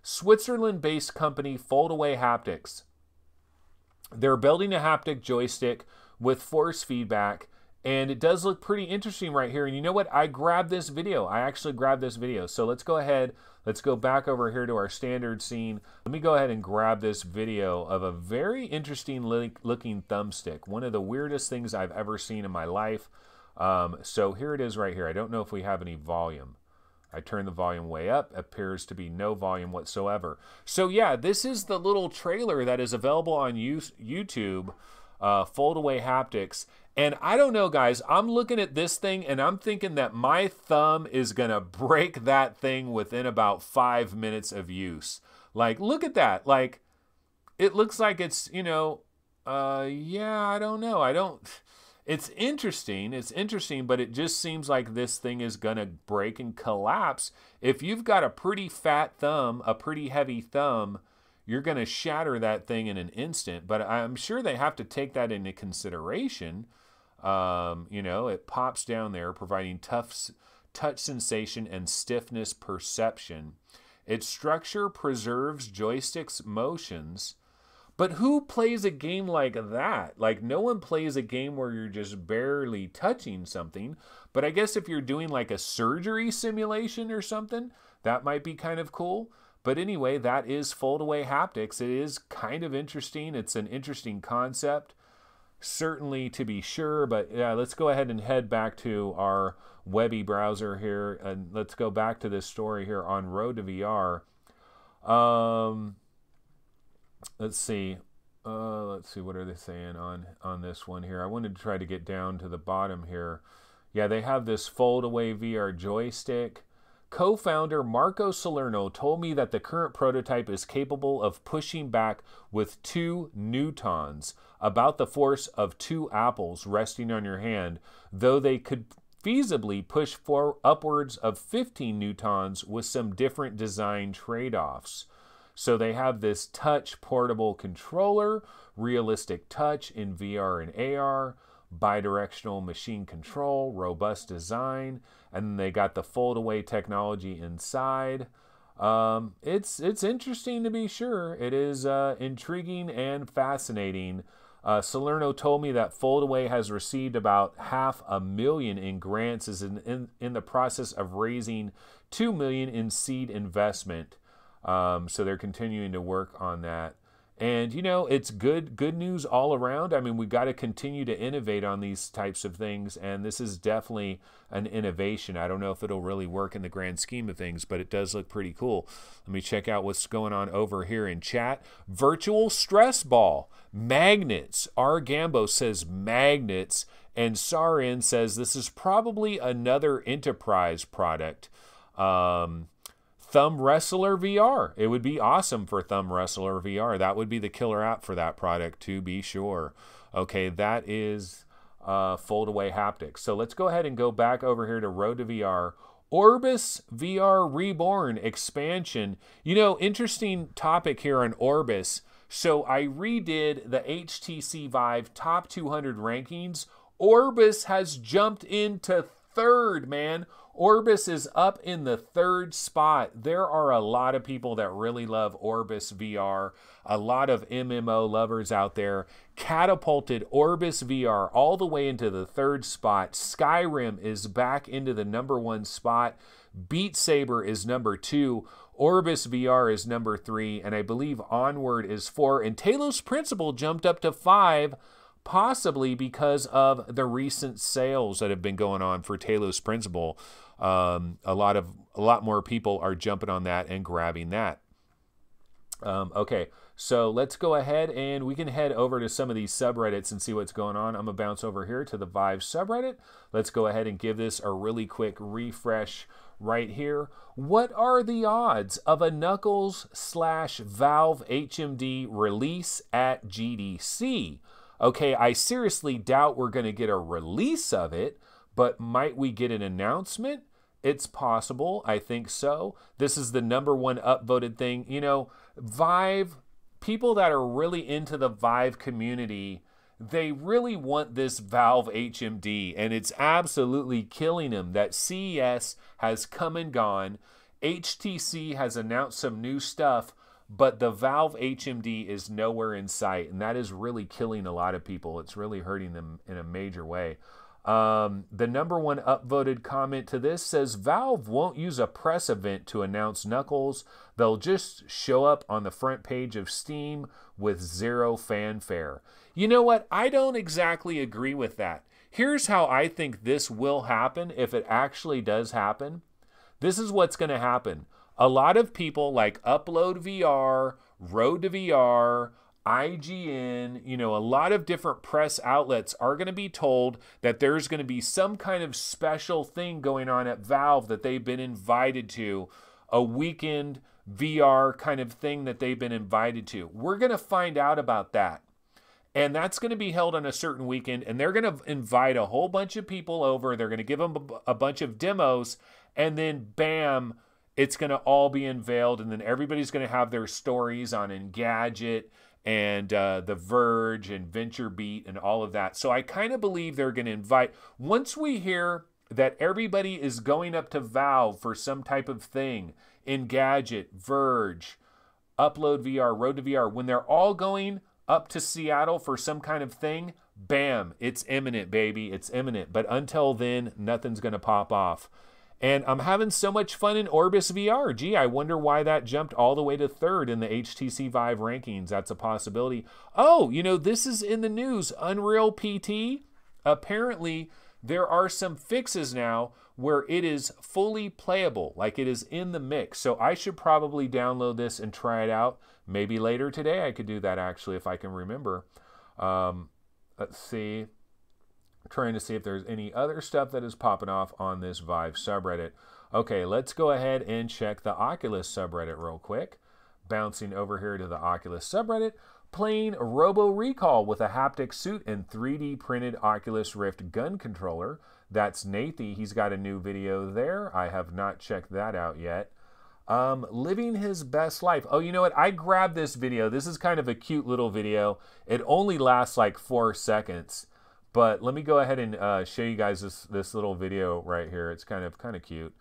Switzerland-based company Foldaway Haptics. They're building a haptic joystick with force feedback, and it does look pretty interesting right here. And you know what? I grabbed this video. I actually grabbed this video. So let's go ahead. Let's go back over here to our standard scene. Let me go ahead and grab this video of a very interesting looking thumbstick. One of the weirdest things I've ever seen in my life. So here it is right here. I don't know if we have any volume. I turn the volume way up. Appears to be no volume whatsoever. So yeah, this is the little trailer that is available on YouTube, Foldaway Haptics. And I don't know, guys, I'm looking at this thing and I'm thinking that my thumb is going to break that thing within about 5 minutes of use. Like, look at that. Like, it looks like it's, you know, yeah, I don't know. It's interesting. It's interesting, but it just seems like this thing is going to break and collapse. If you've got a pretty fat thumb, a pretty heavy thumb, you're going to shatter that thing in an instant. But I'm sure they have to take that into consideration. You know, it pops down there, providing touch sensation and stiffness perception. Its structure preserves joystick's motions. But who plays a game like that? Like, no one plays a game where you're just barely touching something. But I guess if you're doing like a surgery simulation or something, that might be kind of cool. But anyway, that is Foldaway Haptics. It is kind of interesting. It's an interesting concept, certainly, to be sure. But yeah, let's go ahead and head back to our Webby browser here. And let's go back to this story here on Road to VR. Let's see. What are they saying on this one here? I wanted to try to get down to the bottom here. Yeah, they have this Foldaway VR joystick. Co-founder Marco Salerno told me that the current prototype is capable of pushing back with 2 newtons, about the force of 2 apples resting on your hand, though they could feasibly push for upwards of 15 newtons with some different design trade-offs. So they have this touch portable controller, realistic touch in VR and AR, bidirectional machine control, robust design, and then they got the Foldaway technology inside. It's interesting, to be sure. It is intriguing and fascinating. Salerno told me that Foldaway has received about $500,000 in grants, is in the process of raising $2 million in seed investment. So they're continuing to work on that. And, you know, it's good news all around. I mean, we've got to continue to innovate on these types of things, and this is definitely an innovation. I don't know if it'll really work in the grand scheme of things, but it does look pretty cool. Let me check out what's going on over here in chat. Virtual stress ball. Magnets. R. Gambo says magnets, and Sarin says this is probably another enterprise product. Thumb Wrestler VR. It would be awesome for Thumb Wrestler VR. That would be the killer app for that product, to be sure. Okay, that is Foldaway Haptics. So let's go ahead and go back over here to Road to VR. Orbis VR Reborn expansion. You know, interesting topic here on Orbis. So I redid the HTC Vive top 200 rankings. Orbis has jumped into 3rd, man. Orbis is up in the 3rd spot. There are a lot of people that really love Orbis VR. A lot of MMO lovers out there catapulted Orbis VR all the way into the 3rd spot. Skyrim is back into the #1 spot. Beat Saber is #2. Orbis VR is #3. And I believe Onward is 4. And Talos Principle jumped up to 5. Possibly because of the recent sales that have been going on for Talos Principle. A lot more people are jumping on that and grabbing that. Okay, so let's go ahead and we can head over to some of these subreddits and see what's going on. I'm going to bounce over here to the Vive subreddit. Let's go ahead and give this a really quick refresh right here. What are the odds of a Knuckles / Valve HMD release at GDC? Okay, I seriously doubt we're going to get a release of it, but might we get an announcement? It's possible. I think so. This is the #1 upvoted thing. You know, Vive, people that are really into the Vive community, they really want this Valve HMD, and it's absolutely killing them that CES has come and gone. HTC has announced some new stuff, but the Valve HMD is nowhere in sight, and that is really killing a lot of people. It's really hurting them in a major way. The #1 upvoted comment to this says, Valve won't use a press event to announce Knuckles. They'll just show up on the front page of Steam with zero fanfare. You know what? I don't exactly agree with that. Here's how I think this will happen if it actually does happen. This is what's going to happen. A lot of people like Upload VR, Road to VR, IGN, you know, a lot of different press outlets are going to be told that there's going to be some kind of special thing going on at Valve that they've been invited to, a weekend VR kind of thing that they've been invited to. We're going to find out about that. And that's going to be held on a certain weekend, and they're going to invite a whole bunch of people over. They're going to give them a bunch of demos, and then bam, it's going to all be unveiled, and then everybody's going to have their stories on Engadget and The Verge and VentureBeat and all of that. So I kind of believe they're going to invite, once we hear that everybody is going up to Valve for some type of thing, Engadget, Verge, Upload VR, Road to VR, when they're all going up to Seattle for some kind of thing, bam, it's imminent, baby. It's imminent. But until then, nothing's going to pop off. And I'm having so much fun in Orbis VR. Gee, I wonder why that jumped all the way to 3rd in the HTC Vive rankings. That's a possibility. Oh, you know, this is in the news. Unreal PT, apparently there are some fixes now where it is fully playable, like it is in the mix. So I should probably download this and try it out. Maybe later today I could do that, actually, if I can remember. Let's see. Trying to see if there's any other stuff that is popping off on this Vive subreddit. Okay, let's go ahead and check the Oculus subreddit real quick. Bouncing over here to the Oculus subreddit, playing Robo Recall with a haptic suit and 3D printed Oculus Rift gun controller. That's Nathy. He's got a new video there. I have not checked that out yet. Living his best life. Oh, you know what? I grabbed this video. This is kind of a cute little video. It only lasts like 4 seconds. But let me go ahead and show you guys this little video right here. It's kind of cute.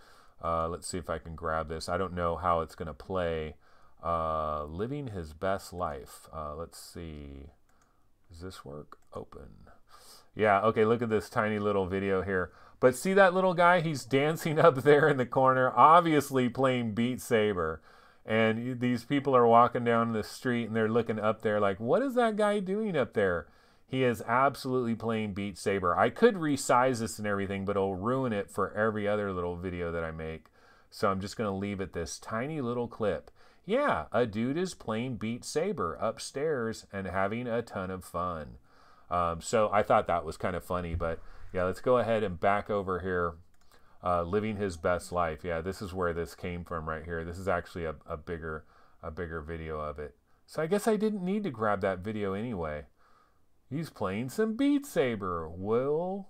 Let's see if I can grab this. I don't know how it's going to play. Living his best life. Let's see. Does this work? Open. Yeah, okay, look at this tiny little video here. But see that little guy? He's dancing up there in the corner, obviously playing Beat Saber. And these people are walking down the street and they're looking up there like, what is that guy doing up there? He is absolutely playing Beat Saber. I could resize this and everything, but it'll ruin it for every other little video that I make. So I'm just going to leave it this tiny little clip. Yeah, a dude is playing Beat Saber upstairs and having a ton of fun. So I thought that was kind of funny, but yeah, let's go ahead and back over here. Living his best life. Yeah, this is where this came from right here. This is actually a bigger video of it. So I guess I didn't need to grab that video anyway. He's playing some Beat Saber. Well,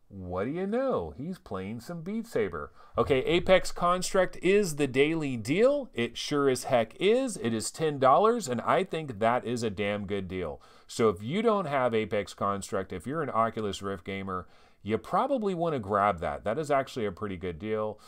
what do you know? He's playing some Beat Saber. Okay, Apex Construct is the daily deal. It sure as heck is. It is $10, and I think that is a damn good deal. So if you don't have Apex Construct, if you're an Oculus Rift gamer, you probably want to grab that. That is actually a pretty good deal.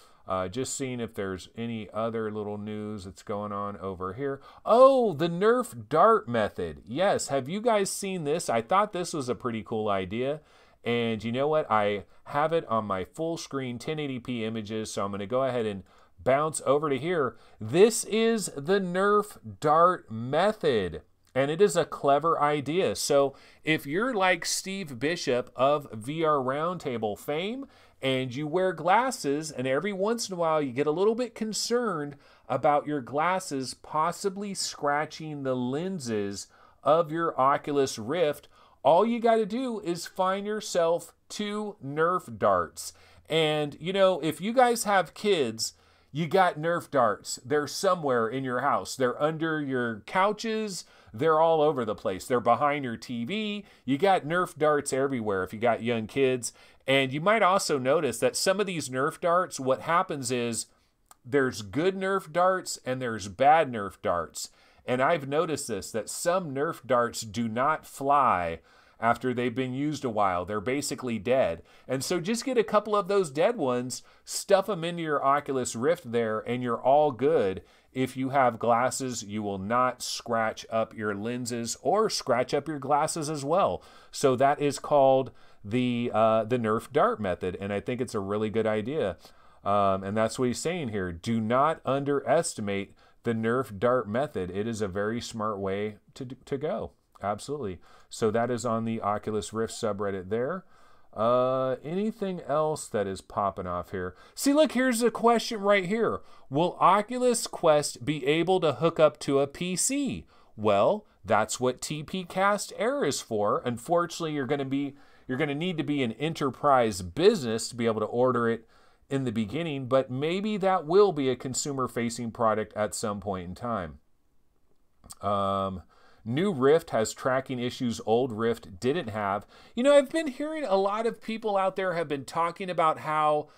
Just seeing if there's any other little news that's going on over here. Oh, the Nerf dart method. Yes, have you guys seen this? I thought this was a pretty cool idea. And you know what? I have it on my full screen 1080p images, so I'm going to go ahead and bounce over to here. This is the Nerf dart method. And it is a clever idea. So if you're like Steve Bishop of VR Roundtable fame, and you wear glasses, and every once in a while you get a little bit concerned about your glasses possibly scratching the lenses of your Oculus Rift, all you got to do is find yourself 2 Nerf darts. And, you know, if you guys have kids, you got Nerf darts. They're somewhere in your house. They're under your couches. They're all over the place. They're behind your TV. You got Nerf darts everywhere if you got young kids. And you might also notice that some of these Nerf darts, what happens is there's good Nerf darts and there's bad Nerf darts. And I've noticed this, that some Nerf darts do not fly after they've been used a while. They're basically dead. And so just get a couple of those dead ones, stuff them into your Oculus Rift there, and you're all good. If you have glasses, you will not scratch up your lenses or scratch up your glasses as well. So that is called the Nerf dart method, and I think it's a really good idea. And that's what he's saying here. Do not underestimate the Nerf dart method. It is a very smart way to go. Absolutely. So that is on the Oculus Rift subreddit there. Anything else that is popping off here? See, look, here's a question right here. Will Oculus Quest be able to hook up to a PC? Well, that's what TPCast Air is for. Unfortunately, you're going to need to be an enterprise business to be able to order it in the beginning, but maybe that will be a consumer-facing product at some point in time. New Rift has tracking issues old Rift didn't have. You know, I've been hearing a lot of people out there have been talking about how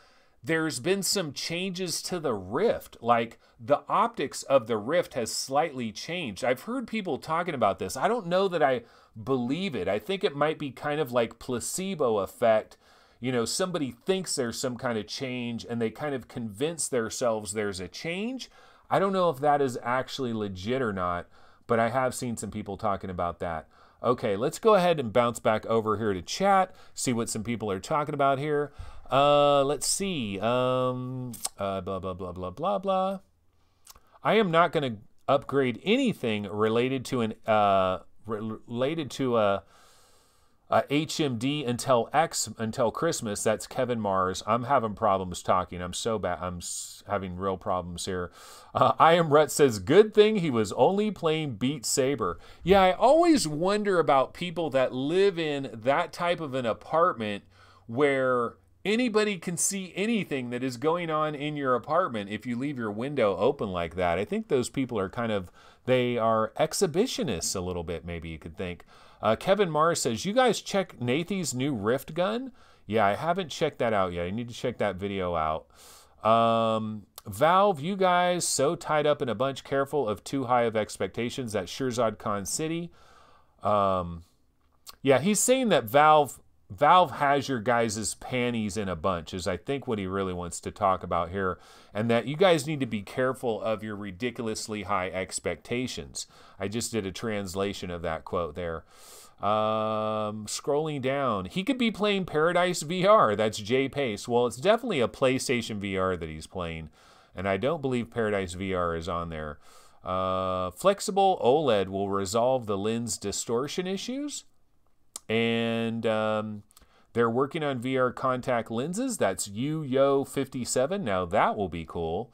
there's been some changes to the Rift. Like the optics of the Rift has slightly changed. I've heard people talking about this. I don't know that I believe it. I think it might be kind of like placebo effect. You know, somebody thinks there's some kind of change and they kind of convince themselves there's a change. I don't know if that is actually legit or not, but I have seen some people talking about that. Okay, let's go ahead and bounce back over here to chat, see what some people are talking about here. Let's see. Blah, blah, blah, blah, blah, blah. I am not going to upgrade anything related to HMD until Christmas. That's Kevin Mars. I'm having problems talking. I'm so bad. I'm having real problems here. I Am Rut says, good thing he was only playing Beat Saber. Yeah, I always wonder about people that live in that type of an apartment where anybody can see anything that is going on in your apartment if you leave your window open like that. I think those people are they are exhibitionists a little bit, maybe you could think. Kevin Mars says, you guys check Nathy's new Rift gun? Yeah, I haven't checked that out yet. I need to check that video out. Valve, you guys so tied up in a bunch, careful of too high of expectations at Shirzad Khan City. Yeah, he's saying that Valve has your guys' panties in a bunch, is I think what he really wants to talk about here, and that you guys need to be careful of your ridiculously high expectations. I just did a translation of that quote there. Scrolling down, he could be playing Paradise VR. That's Jay Pace. Well, it's definitely a PlayStation VR that he's playing, and I don't believe Paradise VR is on there. Flexible OLED will resolve the lens distortion issues. And they're working on VR contact lenses. That's Yo57. Now that will be cool.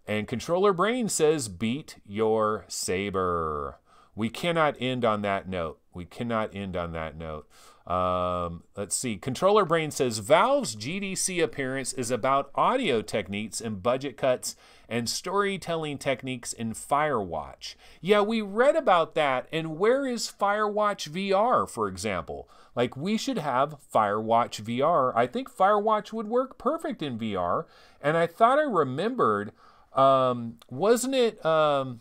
And Controller Brain says, beat your saber. We cannot end on that note. We cannot end on that note. Let's see. Controller Brain says, Valve's GDC appearance is about audio techniques and budget cuts and storytelling techniques in Firewatch. Yeah, we read about that. And where is Firewatch VR, for example? Like, we should have Firewatch VR. I think Firewatch would work perfect in VR. And I thought I remembered, wasn't it, what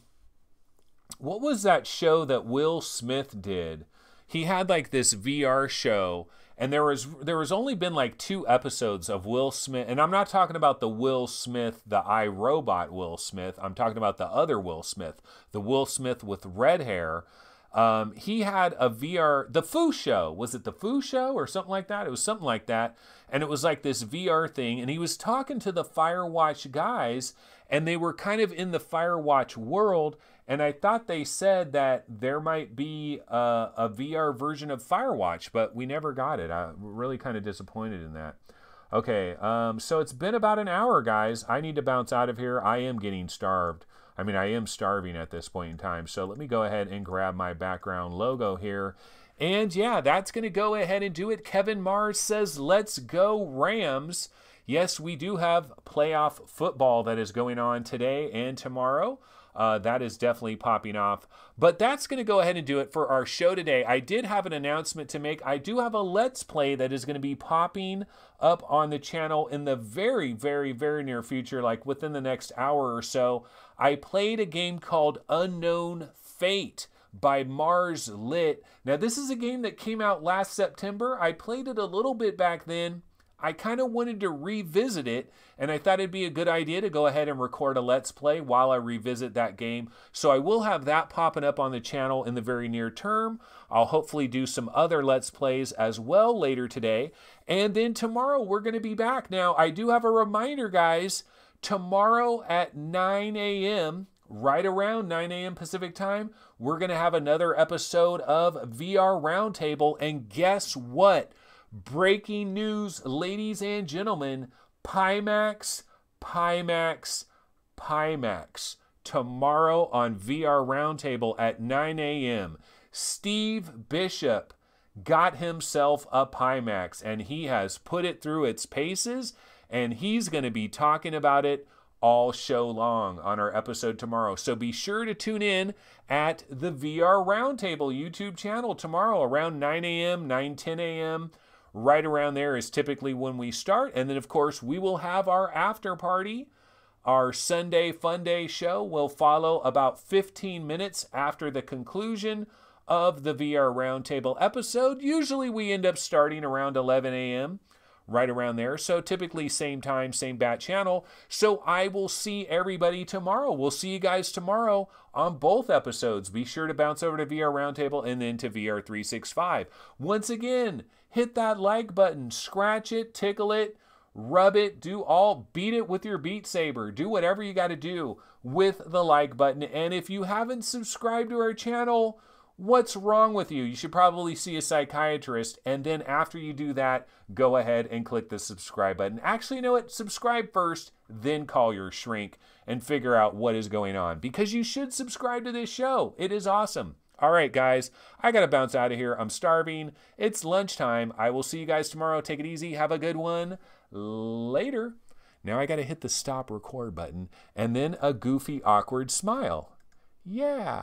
was that show that Will Smith did? He had like this VR show, and there was only been like 2 episodes of Will Smith, and I'm not talking about the Will Smith, the iRobot Will Smith. I'm talking about the other Will Smith, the Will Smith with red hair. He had a VR, the Foo Show. Was it the Foo Show or something like that? It was something like that, and it was like this VR thing, and he was talking to the Firewatch guys, and they were kind of in the Firewatch world. And I thought they said that there might be a VR version of Firewatch, but we never got it. I'm really kind of disappointed in that. Okay, so it's been about an hour, guys. I need to bounce out of here. I am getting starved. I mean, I am starving at this point in time. So let me go ahead and grab my background logo here. And yeah, that's going to go ahead and do it. Kevin Mars says, let's go Rams. Yes, we do have playoff football that is going on today and tomorrow. That is definitely popping off. But that's going to go ahead and do it for our show today. I did have an announcement to make. I do have a Let's Play that is going to be popping up on the channel in the very, very, very near future, like within the next hour or so. I played a game called Unknown Fate by Mars Lit. Now, this is a game that came out last September. I played it a little bit back then. I kind of wanted to revisit it, and I thought it'd be a good idea to go ahead and record a Let's Play while I revisit that game. So I will have that popping up on the channel in the very near term. I'll hopefully do some other Let's Plays as well later today. And then tomorrow we're going to be back. Now, I do have a reminder, guys. Tomorrow at 9 a.m., right around 9 a.m. Pacific time, we're going to have another episode of VR Roundtable. And guess what? Breaking news, ladies and gentlemen, Pimax. Tomorrow on VR Roundtable at 9 a.m. Steve Bishop got himself a Pimax, and he has put it through its paces, and he's going to be talking about it all show long on our episode tomorrow. So be sure to tune in at the VR Roundtable YouTube channel tomorrow around 9 a.m., 9:10 a.m., right around there is typically when we start. And then, of course, we will have our after party. Our Sunday Fun Day show will follow about 15 minutes after the conclusion of the VR Roundtable episode. Usually we end up starting around 11 a.m., right around there. So typically same time, same bat channel. So I will see everybody tomorrow. We'll see you guys tomorrow on both episodes. Be sure to bounce over to VR Roundtable and then to VR 365. Once again, hit that like button, scratch it, tickle it, rub it, beat it with your Beat Saber. Do whatever you got to do with the like button. And if you haven't subscribed to our channel, what's wrong with you? You should probably see a psychiatrist. And then after you do that, go ahead and click the subscribe button. Actually, you know what? Subscribe first, then call your shrink and figure out what is going on. Because you should subscribe to this show. It is awesome. All right, guys, I got to bounce out of here. I'm starving. It's lunchtime. I will see you guys tomorrow. Take it easy. Have a good one. Later. Now I got to hit the stop record button and then a goofy, awkward smile. Yeah.